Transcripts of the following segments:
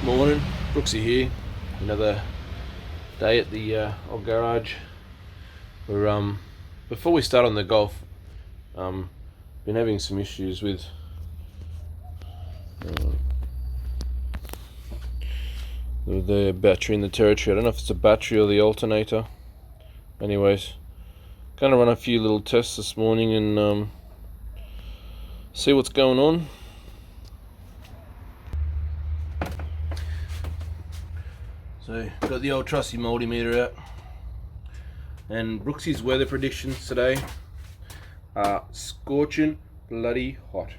Morning, Brooksy here. Another day at the old garage. We're before we start on the golf, been having some issues with the battery in the territory. I don't know if it's a battery or the alternator. Anyways, gonna run a few little tests this morning and see what's going on. So got the old trusty multimeter out, and Brooksy's weather predictions today are scorching bloody hot.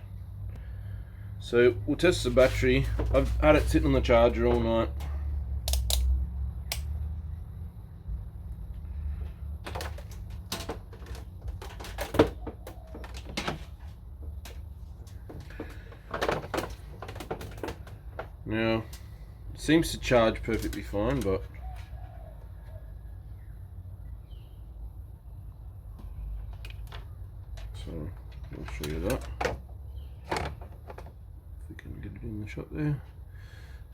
So we'll test the battery. I've had it sitting on the charger all night. Now, it seems to charge perfectly fine, but so I'll show you that. If we can get it in the shot there.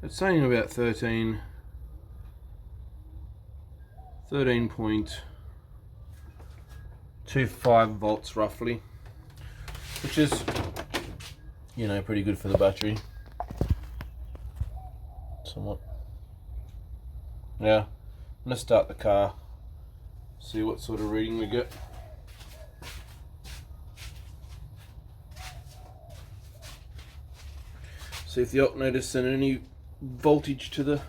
It's saying about 13.25 volts roughly, which is, you know, pretty good for the battery. Somewhat. Yeah, I'm gonna start the car, see what sort of reading we get. See if the alternator's sending any voltage to the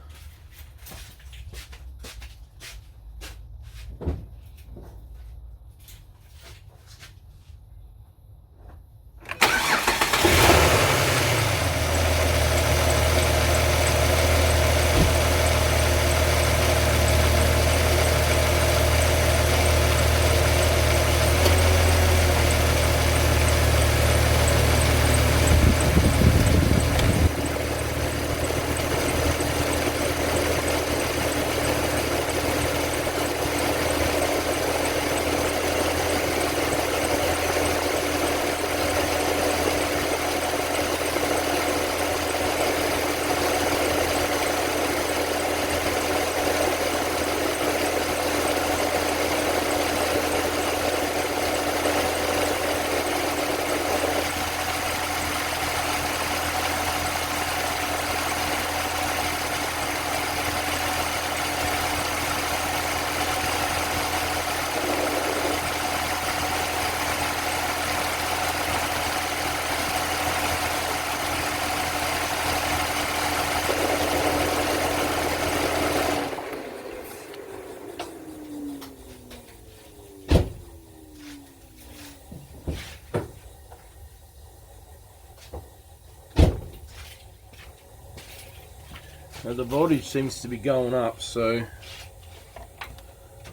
Now the voltage seems to be going up, so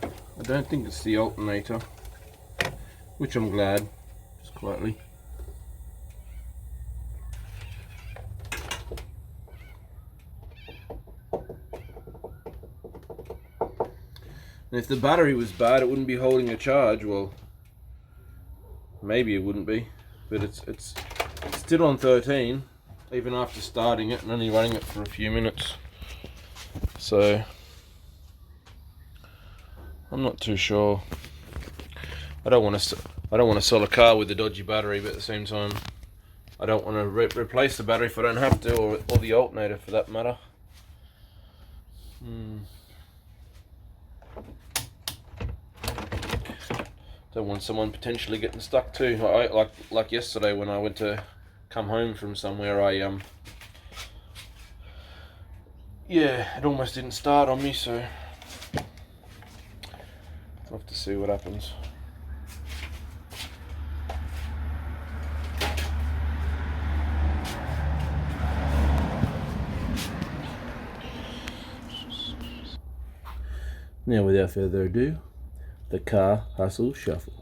I don't think it's the alternator, which I'm glad, just quietly. And if the battery was bad, it wouldn't be holding a charge. Well, maybe it wouldn't be, but it's still on 13, even after starting it and only running it for a few minutes. So I'm not too sure. I don't want to sell a car with a dodgy battery, but at the same time, I don't want to replace the battery if I don't have to, or the alternator for that matter. Don't want someone potentially getting stuck too. Like yesterday when I went to come home from somewhere, yeah, it almost didn't start on me, so I'll have to see what happens. Now, without further ado, the car hustle shuffle.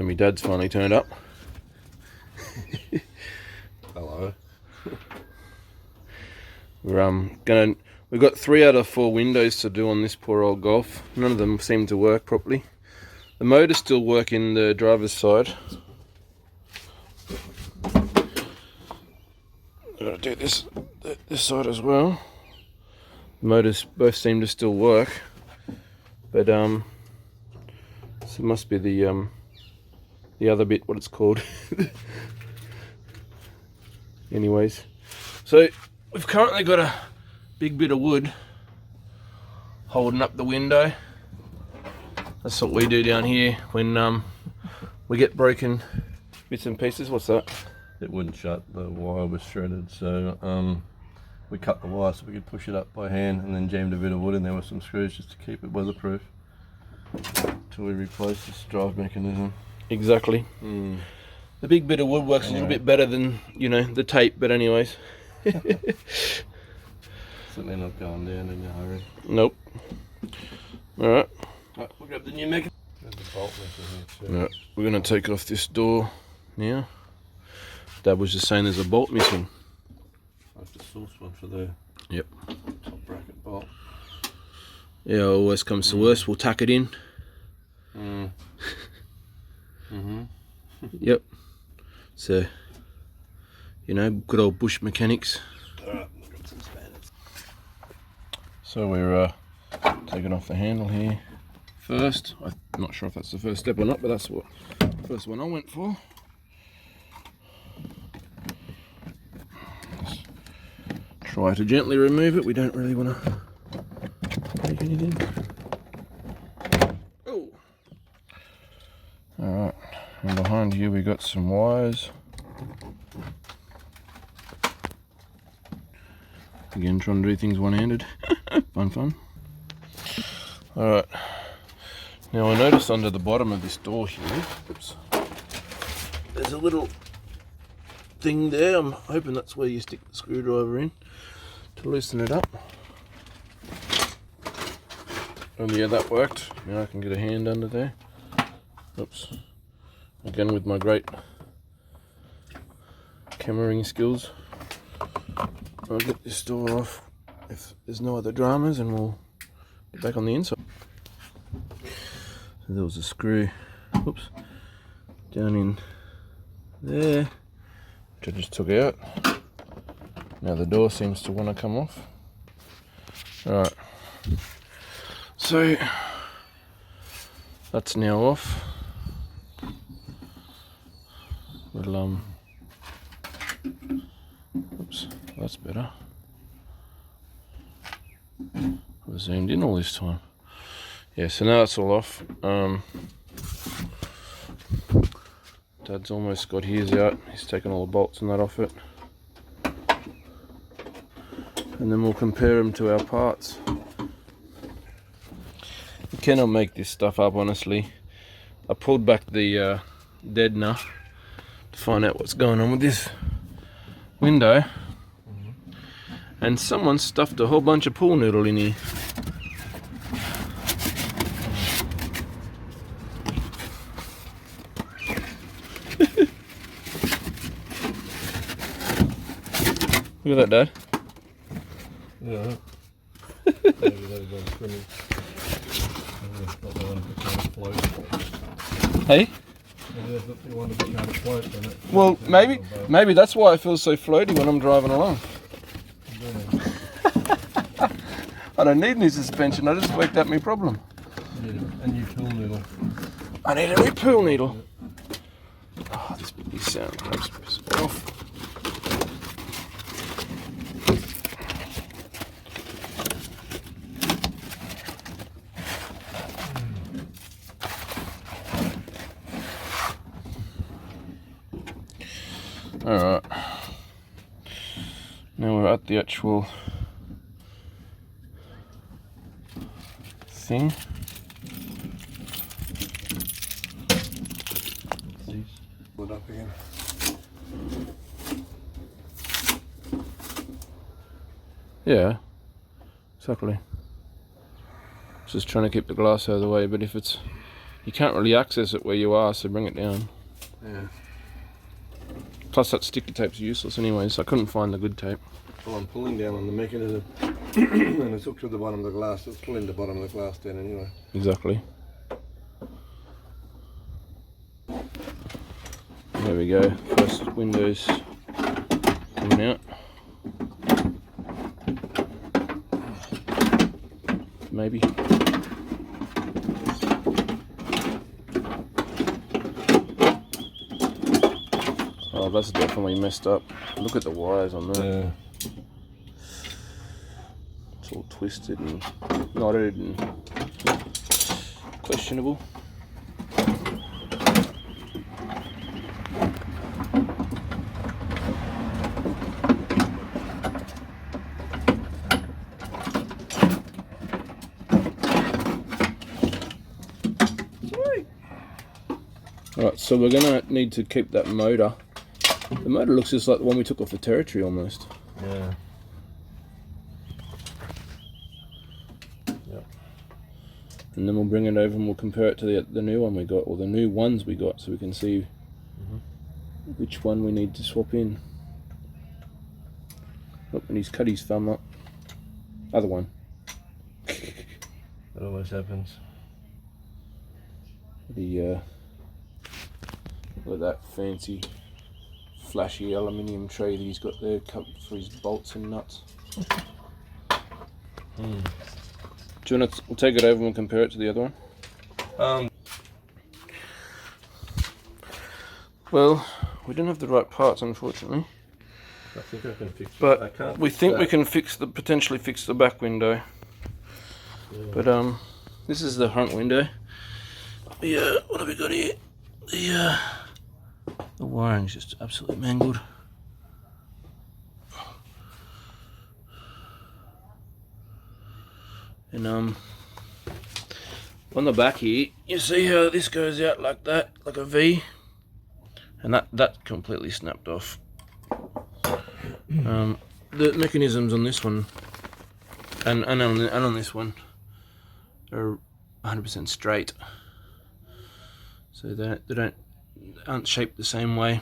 So my dad's finally turned up. Hello. We've got 3 out of 4 windows to do on this poor old Golf. None of them seem to work properly. The motors still work in the driver's side. I've got to do this side as well. The motors both seem to still work, but so it must be the other bit, what it's called. Anyways, so we've currently got a big bit of wood holding up the window. That's what we do down here when we get broken bits and pieces. What's that? It wouldn't shut, the wire was shredded, so we cut the wire so we could push it up by hand, and then jammed a bit of wood in there with some screws just to keep it weatherproof until we replace this drive mechanism. Exactly. The big bit of wood works a little bit better than, you know, the tape, but anyways. Certainly not going down in a hurry. Nope. Alright. We'll grab the new mechanism. There's a bolt missing here too. Right, we're going to take off this door now. Dad was just saying there's a bolt missing. I have to source one for the top bracket bolt. Yeah, always comes to worst, we'll tack it in. Yep. So, you know, good old bush mechanics. Alright, we've got some spanners. So we're taking off the handle here first. I'm not sure if that's the first step or not, but that's what the first one I went for. Just try to gently remove it. We don't really want to break anything. Oh. Alright, and behind here we got some wires. Again, trying to do things one-handed. Fun. Alright. Now I noticed under the bottom of this door here, oops, there's a little thing there. I'm hoping that's where you stick the screwdriver in to loosen it up. And yeah, that worked. Now I can get a hand under there. Oops. Again with my great cameraing skills. I'll get this door off if there's no other dramas, and we'll get back on the inside. So there was a screw, oops, down in there, which I just took out. Now the door seems to want to come off. Alright, so that's now off. We'll oops, that's better. I was zoomed in all this time. Yeah, so now it's all off. Dad's almost got his out. He's taken all the bolts and that off it. And then we'll compare them to our parts. You cannot make this stuff up, honestly. I pulled back the deadener to find out what's going on with this window, and someone stuffed a whole bunch of pool noodle in here. Look at that, Dad. Yeah. Maybe those are pretty. Not the one that's kind of float. Hey? Maybe that's the one that's kind of float in it. Well, maybe that's why I feel so floaty when I'm driving along. I don't need any suspension, I just worked out my problem. Yeah, a new tool needle. I need a new pool needle. Oh, this big sound keeps pissing off. Alright, now we're at the actual thing. Pull it up again. Yeah, exactly. Just trying to keep the glass out of the way, but if it's You can't really access it where you are, so bring it down. Yeah. Plus that sticky tape's useless anyway, so I couldn't find the good tape. Well, I'm pulling down on the mechanism and it's hooked to the bottom of the glass. It's pulling the bottom of the glass down anyway. Exactly. There we go. First windows coming out. Maybe. Oh, that's definitely messed up. Look at the wires on there. Yeah. It's all twisted and knotted and questionable. Alright, so we're going to need to keep that motor. The motor looks just like the one we took off the Territory almost. Yeah. Yep. And then we'll bring it over and we'll compare it to the new one we got, or the new ones we got, so we can see which one we need to swap in. Look, and he's cut his thumb up. Other one. That always happens. Look at that fancy, flashy aluminium tray that he's got there covered for his bolts and nuts. Do you want to? We'll take it over and we'll compare it to the other one. Well, we don't have the right parts, unfortunately. I think I can fix it. But I can't we fix think that. we can potentially fix the back window. Yeah. But this is the front window. Yeah, what have we got here? The wiring's just absolutely mangled. And on the back here, you see how this goes out like that, like a V, and that completely snapped off. The mechanisms on this one and on this one are 100% straight, so they aren't shaped the same way.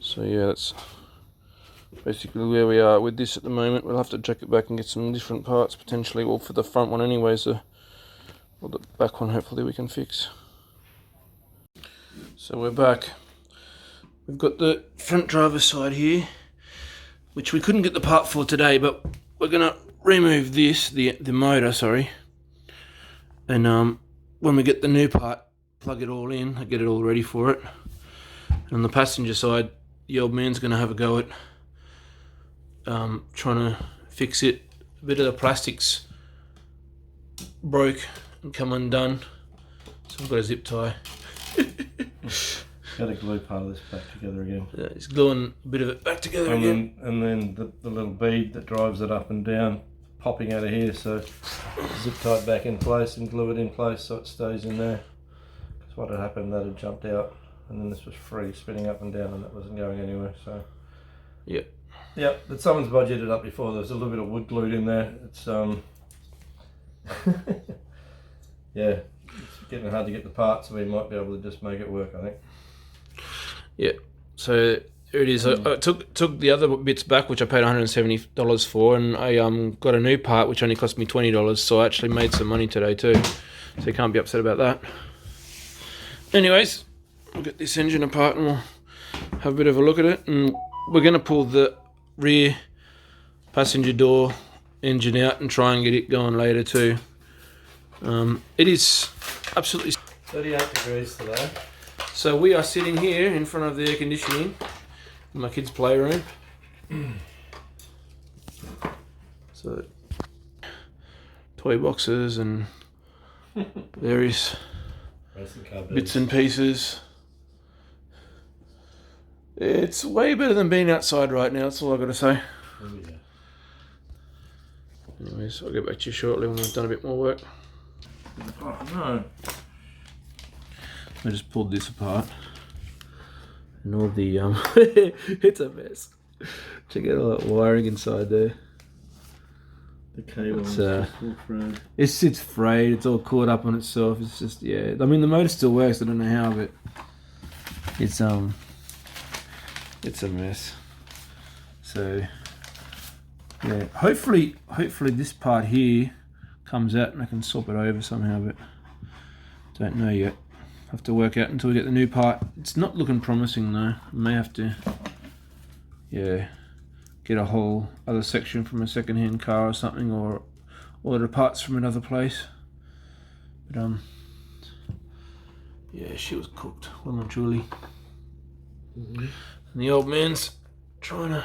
So yeah, that's basically where we are with this at the moment. We'll have to check it back and get some different parts potentially, well, for the front one anyway, so well, the back one hopefully we can fix. So we're back. We've got the front driver's side here, which we couldn't get the part for today, but we're gonna remove this, the motor, sorry, and when we get the new part, plug it all in and get it all ready for it. And on the passenger side, the old man's gonna have a go at trying to fix it. A bit of the plastics broke and come undone, so I've got a zip tie. Got to glue part of this back together again. Yeah, he's gluing a bit of it back together again. And then the little bead that drives it up and down popping out of here, so zip tied back in place and glue it in place so it stays in there. Because what had happened, that had jumped out and then this was free spinning up and down and that wasn't going anywhere. So yeah, but someone's budgeted up before. There's a little bit of wood glued in there. It's yeah, it's getting hard to get the parts, so we might be able to just make it work, I think. Yeah, so there it is. I took the other bits back, which I paid $170 for, and I got a new part which only cost me $20, so I actually made some money today too, so you can't be upset about that. Anyways, we'll get this engine apart and we'll have a bit of a look at it, and we're going to pull the rear passenger door engine out and try and get it going later too. It is absolutely 38 degrees today. So we are sitting here in front of the air conditioning in my kids' playroom. So toy boxes and various bits and pieces. It's way better than being outside right now, that's all I've got to say. Oh, yeah. Anyways, I'll get back to you shortly when we've done a bit more work. Oh no. I just pulled this apart and all the it's a mess. Check out all that wiring inside there. The cable It's, is just all frayed. It's frayed. It's all caught up on itself. It's just, yeah. I mean, the motor still works. I don't know how, but it's a mess. So yeah, hopefully this part here comes out and I can swap it over somehow, but don't know yet. Have to work out until we get the new part. It's not looking promising though. I may have to, yeah, get a whole other section from a second-hand car or something, or order parts from another place. But yeah, she was cooked, well and truly. And the old man's trying to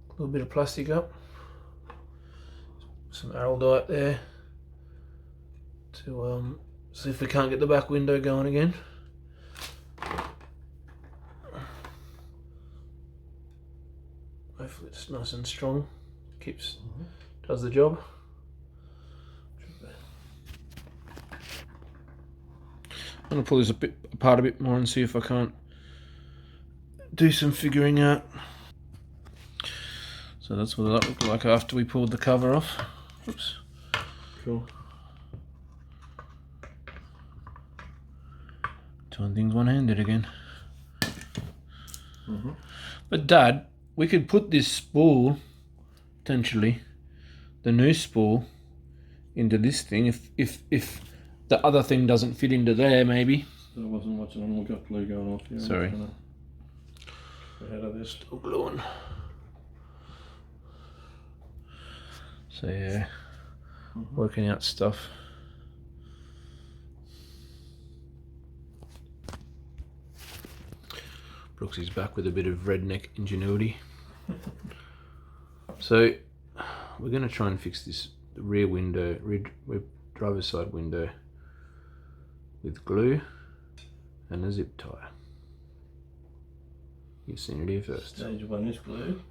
a little bit of plastic up, some araldite there to see if we can't get the back window going again. Hopefully it's nice and strong, does the job. I'm going to pull this apart a bit more and see if I can't do some figuring out. So that's what that looked like after we pulled the cover off. Oops. Cool. Doing things one-handed again. But Dad, we could put this spool, potentially, the new spool, into this thing if the other thing doesn't fit into there, maybe. I wasn't watching them. We've got glue going off here. Sorry. Ahead of this. Still gluing. So yeah, working out stuff. Brooksy's back with a bit of redneck ingenuity. So we're going to try and fix this rear window, rear driver's side window, with glue and a zip tie. You've seen it here first. Stage 1 is glued.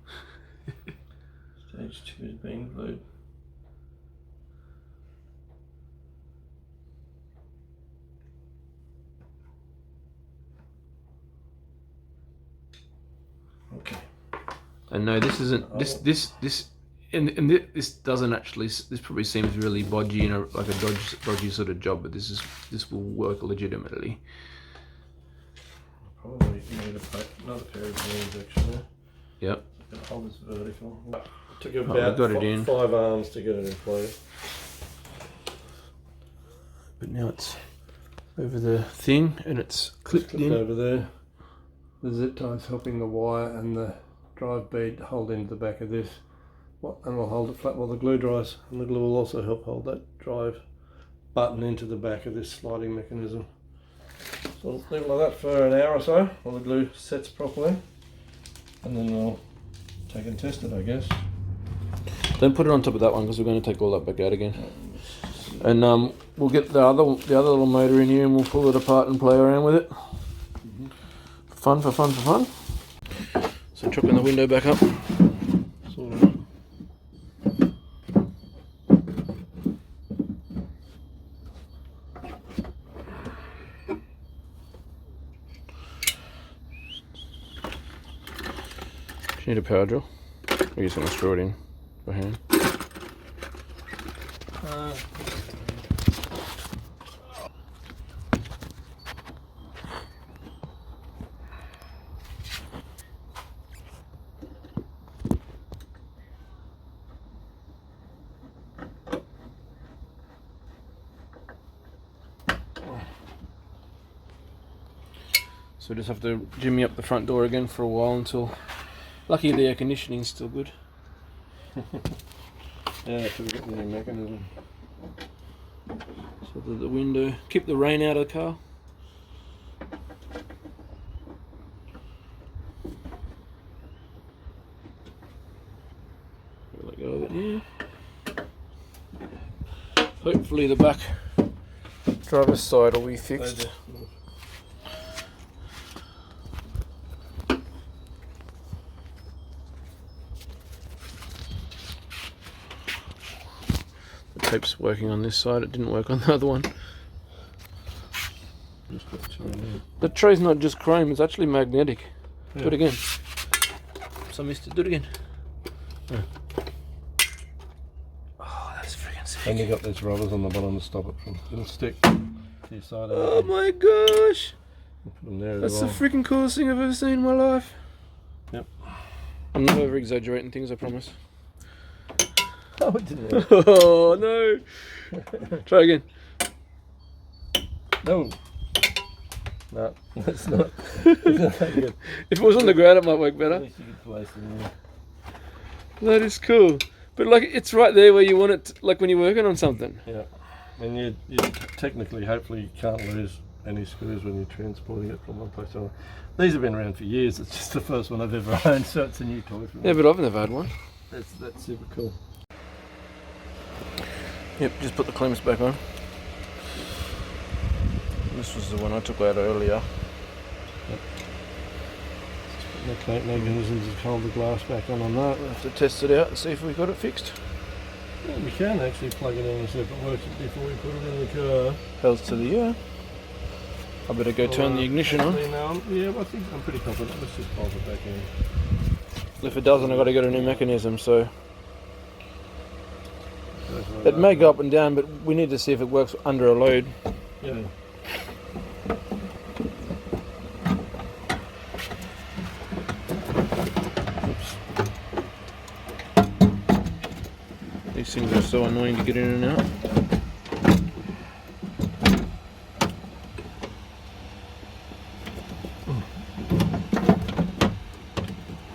Stage 2 is being glued. Okay. And no, this isn't. This doesn't actually. This probably seems really bodgy and like a dodgy sort of job, but this will work legitimately. Probably need another pair of hands actually. Yep. I'm gonna hold this vertical. It took Oh, about we got it in. 5 arms to get it in place. But now it's over the thing and it's clipped in. Over there. The zip tie's helping the wire and the drive bead hold into the back of this. And we'll hold it flat while the glue dries. And the glue will also help hold that drive button into the back of this sliding mechanism. So we'll leave it like that for an hour or so while the glue sets properly. And then we'll take and test it, I guess. Don't put it on top of that one because we're going to take all that back out again. And we'll get the other little motor in here and we'll pull it apart and play around with it. Fun. So chopping the window back up. Sort of. Do you need a power drill? Or are you just going to screw it in by hand? So we just have to jimmy up the front door again for a while until... Lucky the air conditioning's still good. Yeah, so we've got the new mechanism. So the window, keep the rain out of the car. Let go of it here. Hopefully the back driver's side will be fixed. Tape's working on this side, it didn't work on the other one. The tray's not just chrome, it's actually magnetic. Yeah. Do it again. So I missed it, do it again. Yeah. And you got these rubbers on the bottom to stop it from it'll stick to your side. Oh my gosh! Put them there That's as well. the freaking coolest thing I've ever seen in my life. Yep. I'm not over exaggerating things, I promise. Oh, it didn't. Oh no! Try again. No. No, that's not. It's not that good. If it was on the ground, it might work At better. least you could place it in there. That is cool. But like, it's right there where you want it, like when you're working on something. Yeah. And you technically, hopefully, you can't lose any screws when you're transporting it from one place to another. These have been around for years. It's just the first one I've ever owned, so it's a new toy for me. Yeah, but I've never had one. That's super cool. Yep, just put the clamps back on. This was the one I took out earlier. The clamp mechanisms to hold the glass back on that. We'll have to test it out and see if we got it fixed. Yeah, we can actually plug it in and see if it works before we put it in the car. Hells to the yeah. I better go turn the ignition on. Yeah, I think I'm pretty confident. Let's just pop it back in. If it doesn't, I've got to get a new mechanism, so... It may go up and down, but we need to see if it works under a load. Yeah. Oops. These things are so annoying to get in and out.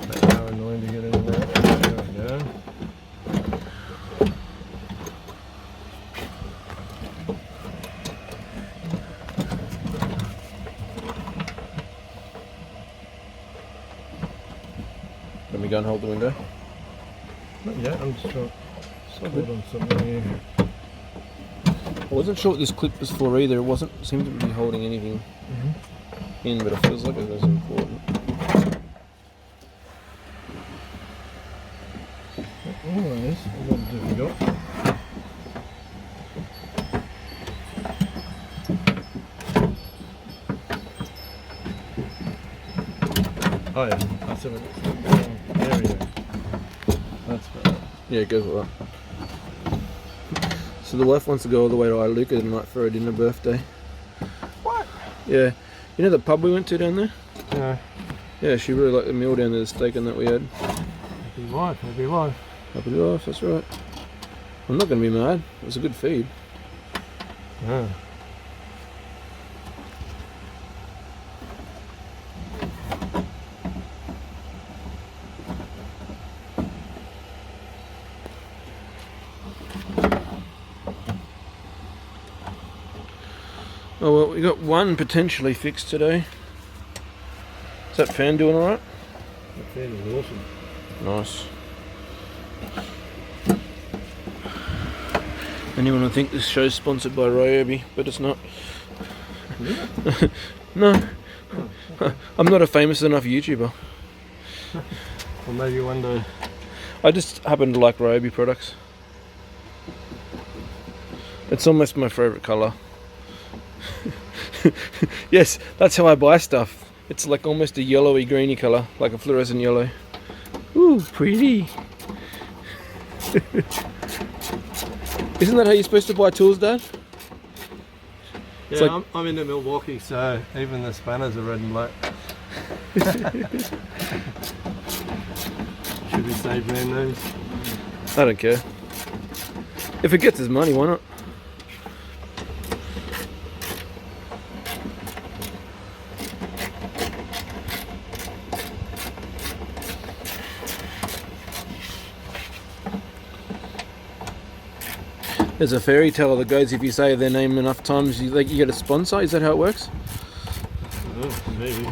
They are annoying to get in and out. There we go. Let me go and hold the window. Not yet, I'm just trying to hold on something here. I wasn't sure what this clip was for either. It wasn't seemed to be holding anything in, but it feels like it was important. Always, what have we got? Oh yeah, that's it. There we go. That's better. Yeah, it goes with that. So the wife wants to go all the way to Iluka tonight for her dinner birthday. What? Yeah. You know the pub we went to down there? Yeah. Yeah, she really liked the meal down there, the steak and that we had. Happy life, happy life. Happy life, that's right. I'm not going to be mad. It was a good feed. Yeah. Oh well, we got one potentially fixed today. Is that fan doing alright? That fan is awesome. Nice. Anyone would think this show's sponsored by Ryobi, but it's not. Yeah. No. I'm not a famous enough YouTuber. Well, maybe one day. I just happen to like Ryobi products. It's almost my favourite colour. Yes, that's how I buy stuff. It's like almost a yellowy greeny colour, like a fluorescent yellow. Ooh, pretty. Isn't that how you're supposed to buy tools, Dad? Yeah, like- I'm into Milwaukee, so even the spanners are red and black. Should we save man names? I don't care. If it gets us money, why not? There's a fairy tale that goes, if you say their name enough times, you get a sponsor. Is that how it works? Oh, maybe.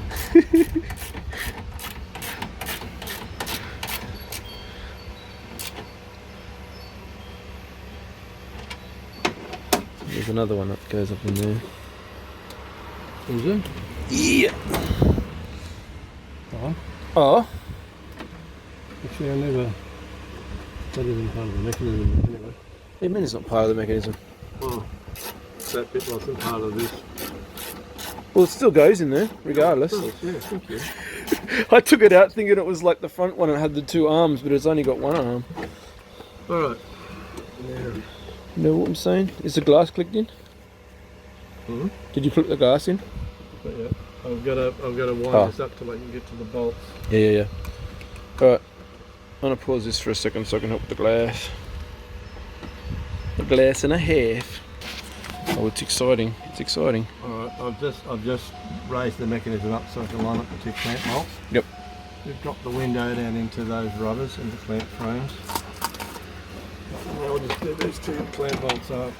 There's another one that goes up in there. Is it? Yeah. Oh, Oh. actually, I never. That isn't part of the mechanism anyway. I mean, it's not part of the mechanism. Oh, that bit wasn't part of this. Well, it still goes in there, regardless. Oh, yeah, thank you. I took it out thinking it was like the front one and had the two arms, but it's only got one arm. Alright. Now, You know what I'm saying? Is the glass clicked in? Mm-hmm. Did you click the glass in? But yeah, I've got to wind Oh. this up till I can get to the bolts. Yeah. Alright. I'm gonna pause this for a second so I can help with the glass. A glass and a half. Oh, it's exciting. It's exciting. Alright, I've just raised the mechanism up so I can line up the 2 clamp bolts. Yep. We've dropped the window down into those rubbers, into clamp frames. And now we'll just do these 2 clamp bolts up.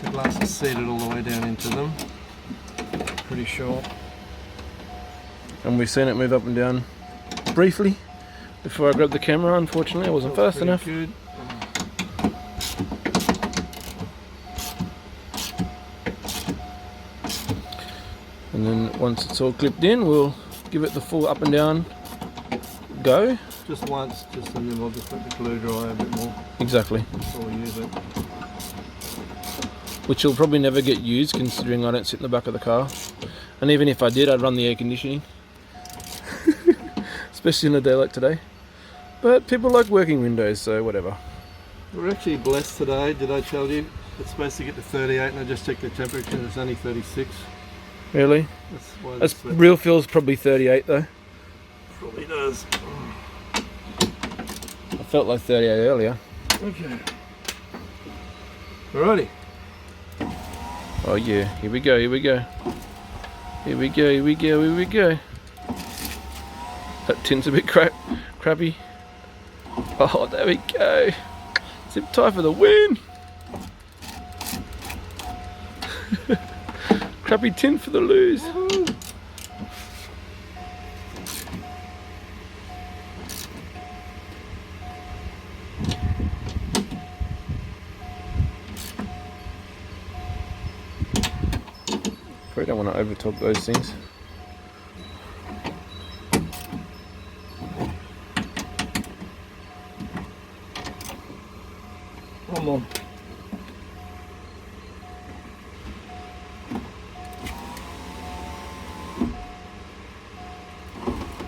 The glass is seated all the way down into them. Pretty sure. And we've seen it move up and down briefly before I grabbed the camera. Unfortunately, I wasn't fast enough. Good. And then once it's all clipped in, we'll give it the full up and down go. Just once, and then we'll just let the glue dry a bit more Exactly. before we use it. Which will probably never get used considering I don't sit in the back of the car. And even if I did, I'd run the air conditioning. Especially in a day like today. But people like working windows, so whatever. We're actually blessed today, did I tell you? It's supposed to get to 38 and I just checked the temperature and it's only 36. Really? That's why That's real feels probably 38 though. probably does. I felt like 38 earlier. Okay. Alrighty. Oh yeah, here we go. That tin's a bit crappy. Oh, there we go. Zip tie for the win. Crappy tin for the lose. Probably don't want to overtop those things. One more.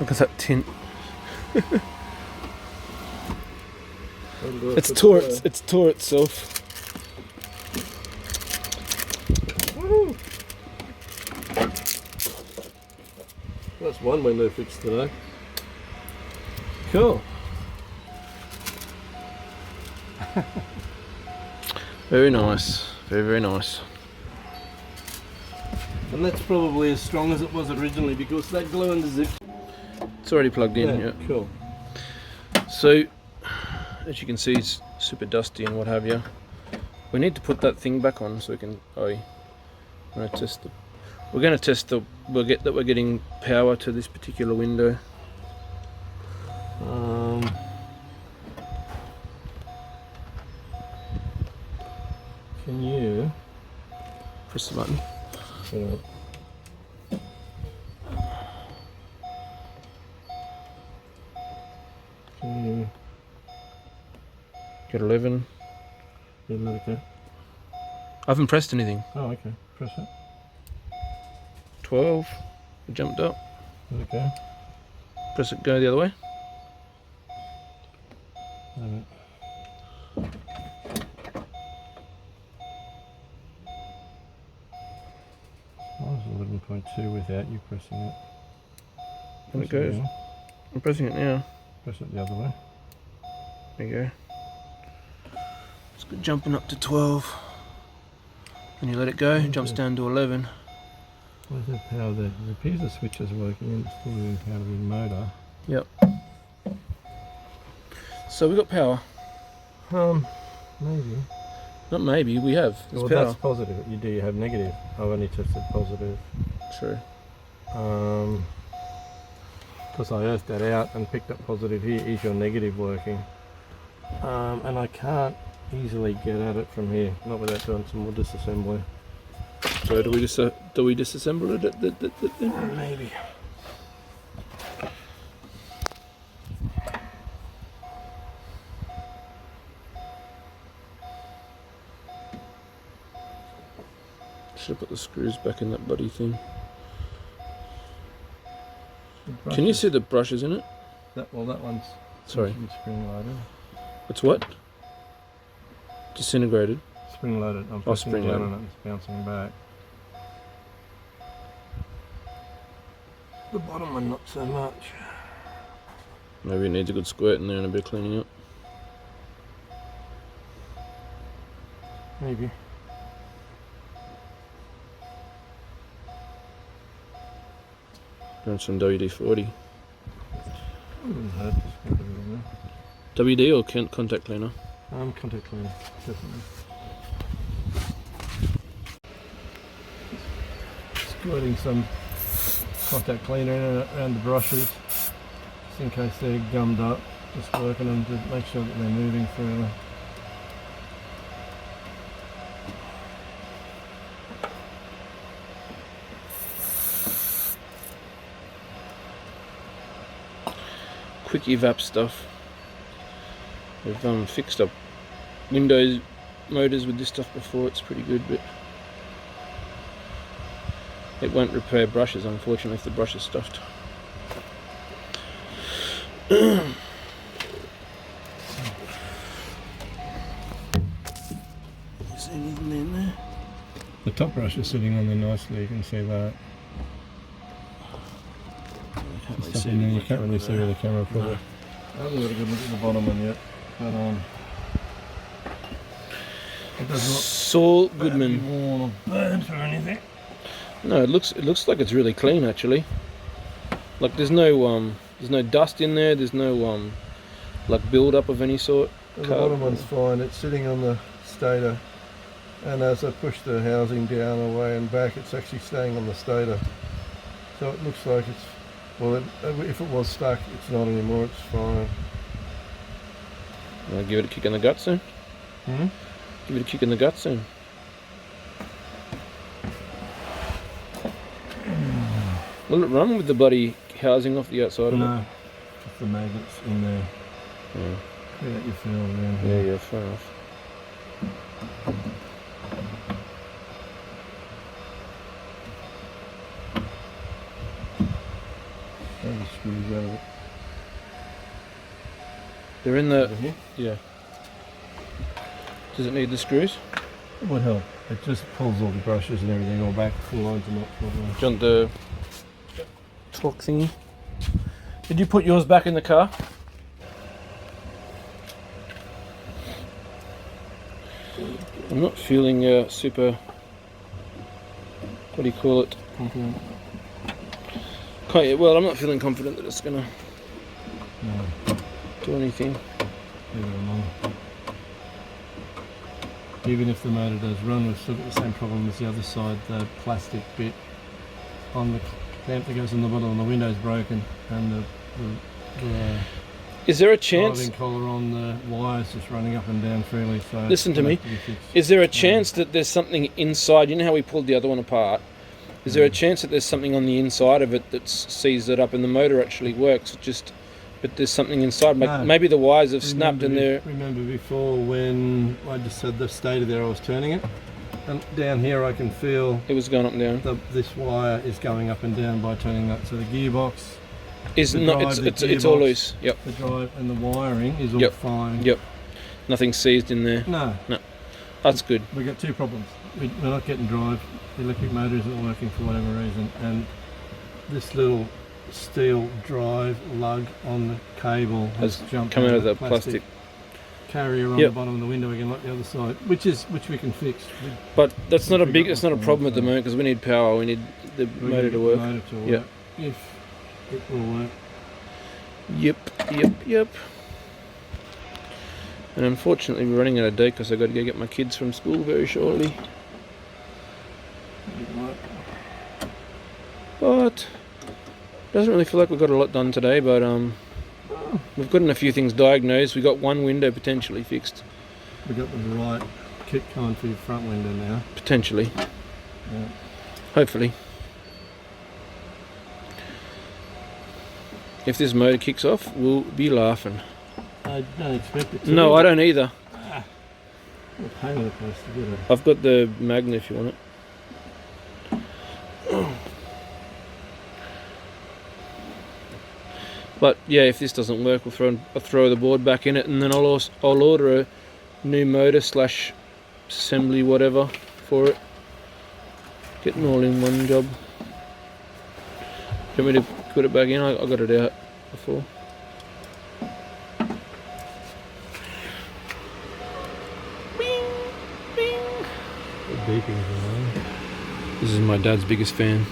Look at that tint. It's It's tore itself. Woo. That's one window fixed today. Cool. Very nice. Very nice. And that's probably as strong as it was originally because that glue and the zip. It's already plugged in. Yeah. Cool. So, as you can see, it's super dusty and what have you. We need to put that thing back on so we can. We're going to test the. We'll get that we're getting power to this particular window. Can you Press the button. Can you Get 11. Yeah, okay. I haven't pressed anything. Oh, okay. Press it. 12. It jumped up. Okay. Press it. Go the other way. Alright. Mine's 11.2 without you pressing it. There it Press goes. again. I'm pressing it now. Press it the other way. There you go. It's good jumping up to 12. When you let it go, it jumps down to 11. Where's the power there? It appears the switch is working and it's still doing power to the motor. Yep. So we got power. Maybe. Not maybe, we have. There's Well, power. that's positive. You have negative. I've only tested positive. True. Because I earthed that out and picked up positive here. Is your negative working? And I can't easily get at it from here. Not without doing some more disassembly. So do we disassemble it? Maybe. Should have put the screws back in that bloody thing. Can you see the brushes in it? That one's Sorry. spring loaded. It's what? Disintegrated. Spring loaded. I'm Oh, pressing spring down loaded. on it, it's bouncing back. The bottom one not so much. Maybe it needs a good squirt in there and a bit of cleaning up. Maybe. Doing some WD-40. Wouldn't hurt to squirt a little bit. WD or contact cleaner? Contact cleaner, definitely. Squirting some contact cleaner around the brushes, just in case they're gummed up. Just working them to make sure that they're moving freely. Quick evap stuff. We've fixed up Windows motors with this stuff before. It's pretty good, but it won't repair brushes, unfortunately, if the brush is stuffed. Is anything in there? The top brush is sitting on there nicely, you can see that. You can't really see with the camera probably. No. I haven't got a good look at the bottom one yet, but it does not Saul Goodman. be worn or burnt or anything. No, it looks like it's really clean actually. Like there's no dust in there. There's no like build up of any sort. The bottom one's fine. It's sitting on the stator, and as I push the housing down away and back, it's actually staying on the stator. So it looks like it's, well, if it was stuck, it's not anymore. It's fine. I'll give it a kick in the gut soon. Give it a kick in the gut soon. Will it run with the bloody housing off the outside of it? No, just the magnets in there. Yeah. Create your feel around here. Yeah, fair enough. Take the screws out of it. They're in the. Over here. Yeah. Does it need the screws? It would help. It just pulls all the brushes and everything all back, full lines them up properly. Do you want the torque thingy? Did you put yours back in the car? I'm not feeling super. What do you call it? Confident? Well, I'm not feeling confident that it's gonna No, do anything. leave it alone. Even if the motor does run, we've still got the same problem as the other side. The plastic bit on the clamp that goes in the bottom of the window is broken, and the Is there a chance? driving collar on the wires just running up and down freely. So Listen to it'll me. have to be fixed. Is there a chance that there's something inside? You know how we pulled the other one apart? Is there a chance that there's something on the inside of it that sees it up and the motor actually works? But there's something inside. No. Maybe the wires have snapped and they're. Remember before when I just had the stator there, I was turning it, and down here I can feel It was going up and down. this wire is going up and down by turning that. So the gearbox, Is the not. drive, It's the all gearbox, loose. Yep. the drive and the wiring is all Yep. fine. Yep. Nothing seized in there. No, That's good. we got two problems. We're not getting drive. The electric motor isn't working for whatever reason, and this little steel drive lug on the cable has jumped Come out of the the plastic. carrier on Yep. the bottom of the window again, like the other side, which we can fix. But that's not a We big. got It's not a one problem at the so- moment because we need power. We need the We're motor gonna to get the work. motor to work. Yep. If it will work. Yep. And unfortunately, we're running out of date because I've got to go get my kids from school very shortly. It'll work. But doesn't really feel like we've got a lot done today. But we've gotten a few things diagnosed. We got one window potentially fixed. We got the right kit coming for your front window now. Potentially, Yeah. hopefully. If this motor kicks off, we'll be laughing. I don't expect it to. No, I don't either. What a pain in the place to get it. I've got the magnet if you want it. But yeah, if this doesn't work, I'll throw the board back in it, and then I'll order new motor slash assembly whatever for it. Getting all in one job. Do you want me to put it back in? I got it out before. This is my dad's biggest fan.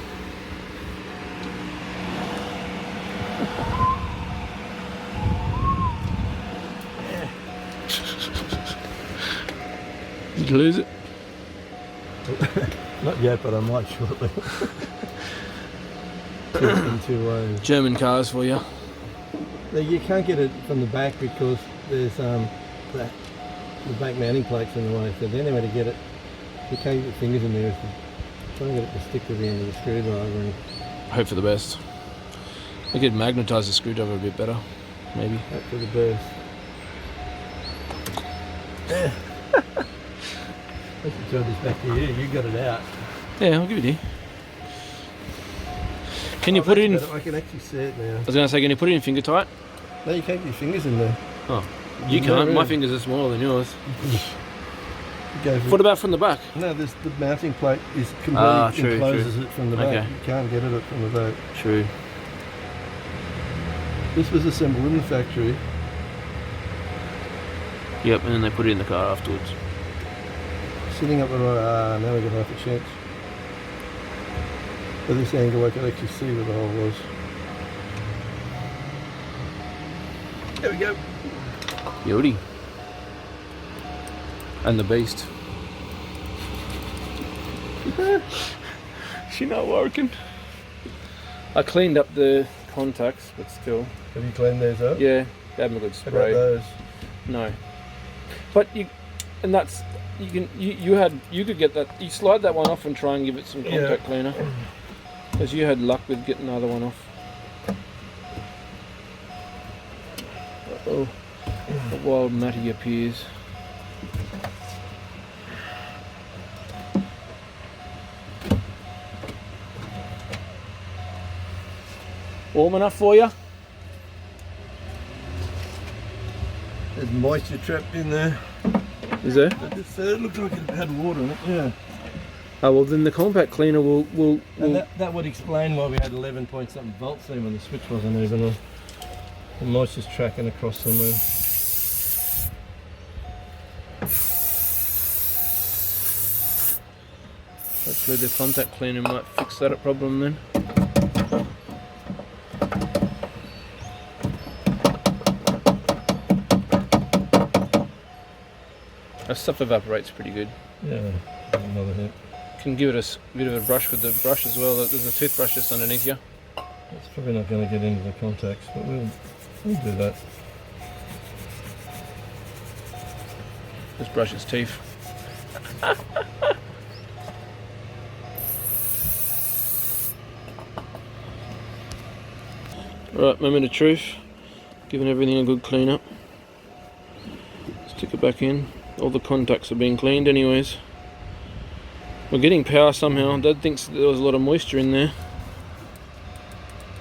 Did you lose it? Not yet, but I might shortly. In 2 ways. German cars for you. You can't get it from the back because there's the back mounting plates in the way. So the only way to get it, you can't get your fingers in there. Try and get it to stick to the end of the screwdriver. And Hope for the best. I could magnetise the screwdriver a bit better, maybe. hope for the best. Yeah. I should throw this back to you. You got it out. Yeah, I'll give it to you. Can you put it in? I can actually see it now. I was going to say, can you put it in finger tight? No, you can't get your fingers in there. Oh, you No, can't. really. My fingers are smaller than yours. Go for What about from the back? No, the mounting plate is completely True, encloses it from the back. Okay. You can't get it from the back. True. This was assembled in the factory. Yep, and then they put it in the car afterwards. Sitting up the right, now we got half a chance. At this angle I could actually see where the hole was. There we go. Beauty. And the beast. She not working. I cleaned up the contacts, but still. Have you cleaned those up? Yeah, gave them a good How about spray. those? No. But you could get that. You slide that one off and try and give it some contact cleaner. Because you had luck with getting the other one off. Uh-oh. A wild Matty appears. Warm enough for you? There's moisture trapped in there. Is there? It looked like it had water in it, yeah. Oh well, then the compact cleaner will And that would explain why we had 11 point something volts there when the switch wasn't even on. The moisture's tracking across somewhere. hopefully the contact cleaner might fix that problem then. That stuff evaporates pretty good. Yeah, another hit. Can give it a bit of a brush with the brush as well. There's a toothbrush just underneath you. It's probably not going to get into the contacts, but we'll do that. Just brush its teeth. Right, moment of truth. Giving everything a good clean up. Stick it back in. All the contacts are being cleaned anyways. We're getting power somehow. Dad thinks there was a lot of moisture in there.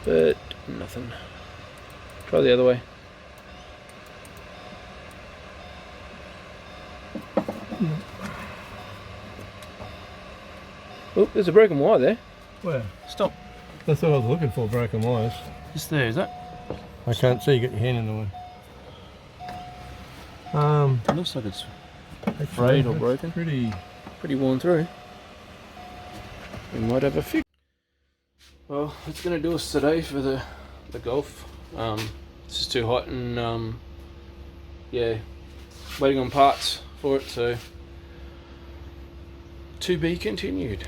But nothing. Try the other way. Oh, there's a broken wire there. Where? Stop. That's what I was looking for, broken wires. Just there, is that? I can't see, you got your hand in the way. It looks like it's frayed or broken. Pretty worn through. We might have a fix. Well, that's going to do us today for the Golf. It's just too hot and yeah, waiting on parts for it, so to be continued.